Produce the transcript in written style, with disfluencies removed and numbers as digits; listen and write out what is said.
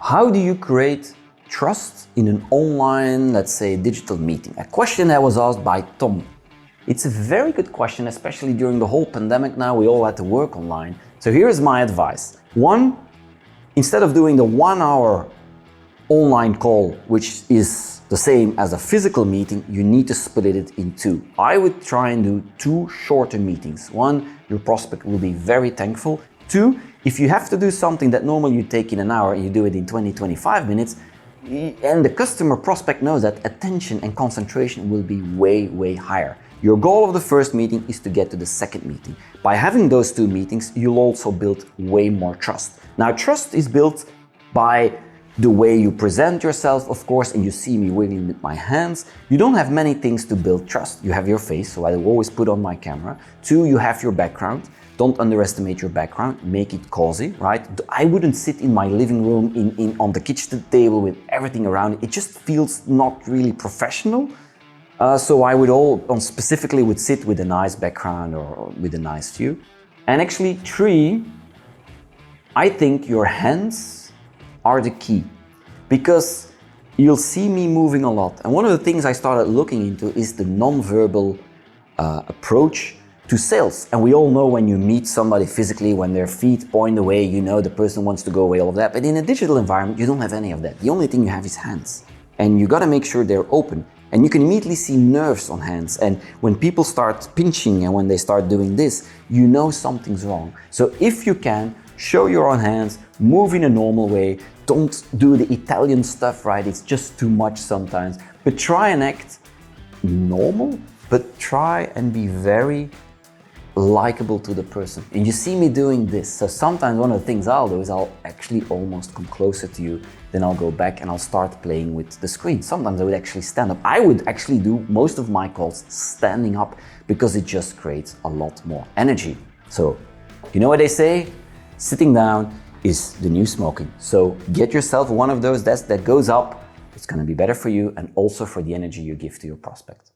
How do you create trust in an online, let's say, digital meeting? A question that was asked by Tom. It's a very good question, especially during the whole pandemic now, we all had to work online. So here's my advice. One, instead of doing the 1 hour online call, which is the same as a physical meeting, you need to split it in two. I would try and do 2 shorter meetings. One, your prospect will be very thankful. 2, if you have to do something that normally you take in an hour, you do it in 20-25 minutes, and the customer prospect knows that attention and concentration will be way higher. Your goal of the first meeting is to get to the second meeting. By having those 2 meetings, you'll also build way more trust. Now, trust is built by the way you present yourself, of course, and you see me wiggling with my hands. You don't have many things to build trust. You have your face, so I will always put on my camera. 2, you have your background. Don't underestimate your background, make it cozy, right? I wouldn't sit in my living room on the kitchen table with everything around it. It just feels not really professional. So I would specifically would sit with a nice background or with a nice view. And actually 3, I think your hands are the key, because you'll see me moving a lot. And one of the things I started looking into is the nonverbal approach to sales. And we all know when you meet somebody physically, when their feet point away, you know the person wants to go away, all of that. But in a digital environment, you don't have any of that. The only thing you have is hands. And you gotta make sure they're open. And you can immediately see nerves on hands. And when people start pinching and when they start doing this, you know something's wrong. So if you can, show your own hands, move in a normal way. Don't do the Italian stuff, right? It's just too much sometimes. But try and act normal, but try and be very likable to the person. And you see me doing this. So sometimes one of the things I'll do is I'll actually almost come closer to you. Then I'll go back and I'll start playing with the screen. Sometimes I would actually stand up. I would actually do most of my calls standing up because it just creates a lot more energy. So you know what they say? Sitting down is the new smoking. So get yourself one of those desks that goes up. It's going to be better for you and also for the energy you give to your prospect.